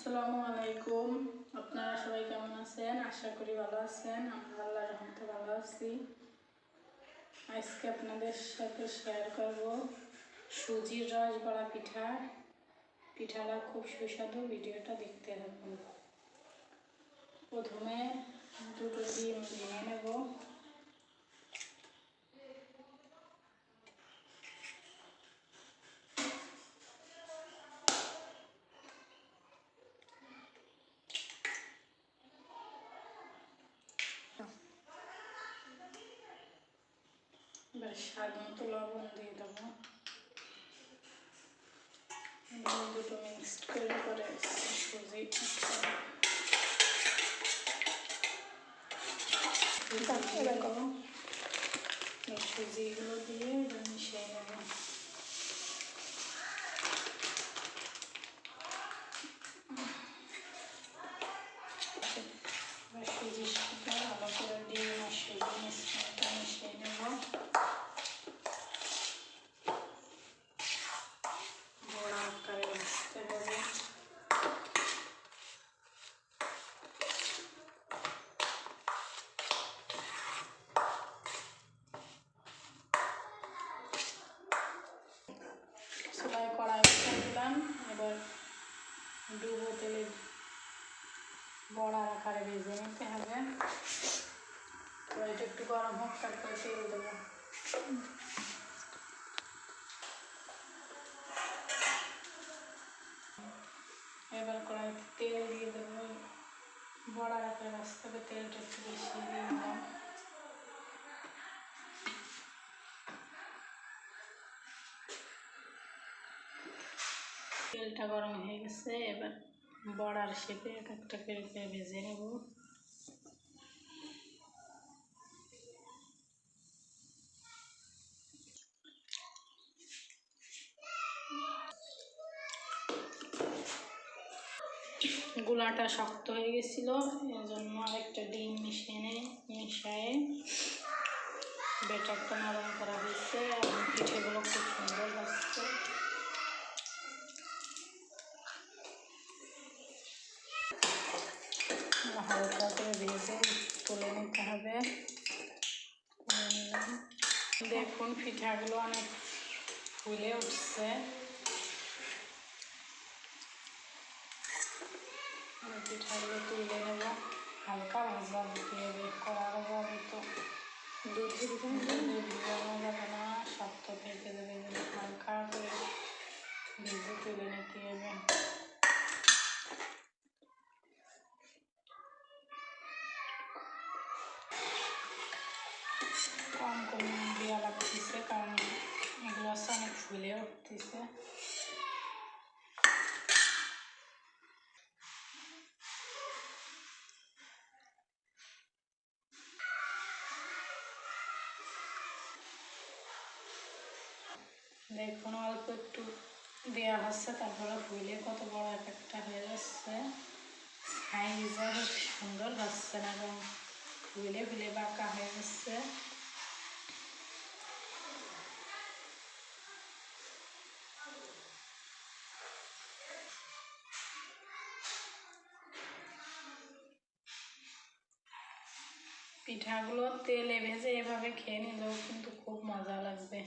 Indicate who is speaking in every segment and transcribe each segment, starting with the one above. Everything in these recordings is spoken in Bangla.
Speaker 1: আসসালামু আলাইকুম। আপনারা সবাই কেমন আছেন? আশা করি ভালো আছেন। আমরা আল্লাহর রহমতে ভালো আছি। আজকে আপনাদের সাথে শেয়ার করব সুজির রসবড়া পিঠা। পিঠাটা খুব সুস্বাদু, ভিডিওটা দেখতে থাকুন। প্রথমে দুটো ডিম ভেঙে নেব। এবার স্বাদ মতো লবণ দিয়ে দেবো। দুটো মিক্সড করে সুজি সুজিগুলো দিয়ে মিশিয়ে নেব। সুজির সাথে ভালো করে দিয়ে সুজি মিশ্রণটা মিশিয়ে নেব। বড়া আকারে ভাজতে হবে। চুলায় কড়াই বসিয়ে দিলাম। এবার ডুবো তেলে বড়ার আকারে ভেজে নিতে হবে। কড়াইটা একটু গরম হোক, তারপরে তেল দেবো। এবার কড়াইতে তেল দিয়ে দেবো। বড়ার আকারে ভাজতে হবে, তেলটা একটু বেশি দিয়ে দিলাম। তেলটা গরম হয়ে গেছে। এবার বড়ার শেপে এক একটা করে ভেজে নেব। গোলাটা শক্ত হয়ে গেছিল, এর জন্য আরেকটা ডিম মিশিয়ে ব্যাটারটা নরম করা হয়েছে এবং পিঠেগুলো খুব সুন্দর হচ্ছে। হালকা করে ভেজে তুলে নিতে হবে। দেখুন পিঠাগুলো অনেক ফুলে উঠছে। পিঠাগুলো তুলে নেব। হালকা ভাজা দিতে হবে, কড়ার যাবে তো দুধ ভিজানো যাবে না, শক্ত থেকে দেবে। হালকা করে ভেজে তুলে নিতে হবে। কম কম দেওয়া লাগতেছে, কারণ এগুলো অনেক ফুলে উঠতেছে। দেখুন অল্প একটু দেওয়া হচ্ছে, তারপরে ফুলে কত বড় একটা হয়ে যাচ্ছে। সাইজও সুন্দর হচ্ছে না, এবং ফুলে ফুলে বাঁকা হয়ে যাচ্ছে। পিঠাগুলো তেলে ভেজে এভাবে খেয়ে নিলেও কিন্তু খুব মজা লাগবে।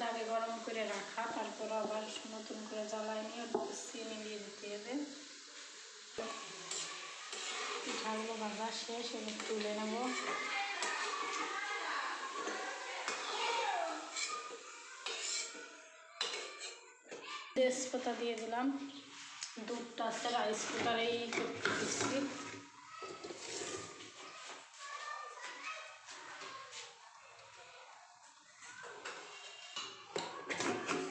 Speaker 1: আগে গরম করে রাখা, তারপর আবার নতুন করে জ্বালায় নিয়ে চিনি দিয়ে দিতে হবে। পিঠাগুলো ভাজা শেষ, এবার তুলে নেব। তেজপাতা দিয়ে দিলাম। দুধটা আছে রাইস কুকারেই করতে দিচ্ছি।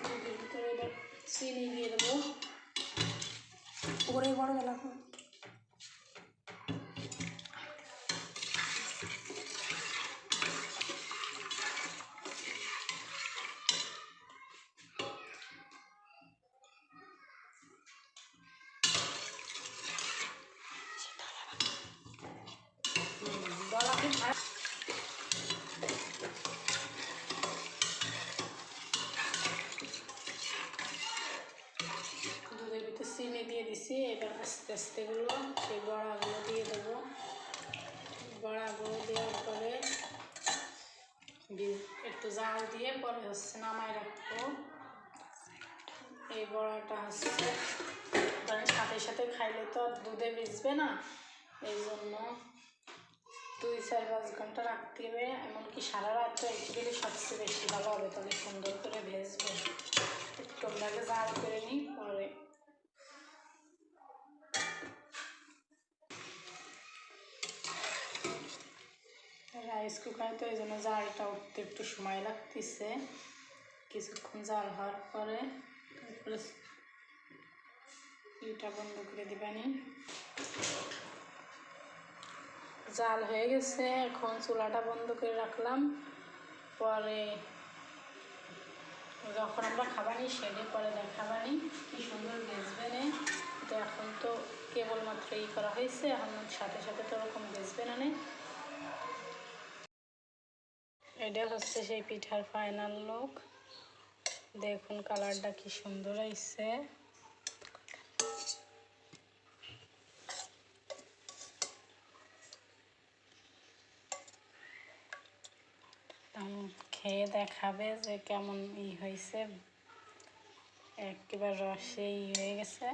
Speaker 1: দুধের ভিতরে এবার চিনি দিয়ে দেবো। ওরে বড় গেল। চিনি দিয়ে দিছি, এবার আস্তে আস্তে এগুলো সেই বড়াগুলো দিয়ে দেবো। বড়াগুলো দেওয়ার পরে একটু জাল দিয়ে পরে হচ্ছে নামায় রাখবো। এই বড়াটা হচ্ছে ধরেন সাথে সাথে খাইলে তো আর দুধে ভিজবে না, এই জন্য 2-4-5 ঘন্টা রাখতে হবে, এমনকি সারা রাত রেখে দিলে সবচেয়ে বেশি ভালো হবে, তাহলে সুন্দর করে ভেজবে। একটু আপনাকে জাল করে নিই পরে। রাইস কুকারে তো এই জন্য জালটা উঠতে একটু সময় লাগতেছে। কিছুক্ষণ জাল হওয়ার পরে তারপরে এটা বন্ধ করে দিবানি। জাল হয়ে গেছে, এখন চুলাটা বন্ধ করে রাখলাম। পরে যখন আমরা খাবানি সেরে পরে দেখাবানি কি সুন্দর ভেজবে না। তো এখন তো কেবলমাত্র করা হয়েছে, এখন সাথে সাথে তো ওরকম ভেজবে না। এটা হচ্ছে সেই পিঠার ফাইনাল লুক। দেখুন কালারটা কি সুন্দর হয়েছে। খেয়ে দেখাবে যে কেমন হয়েছে, একেবারে রসে হয়ে গেছে।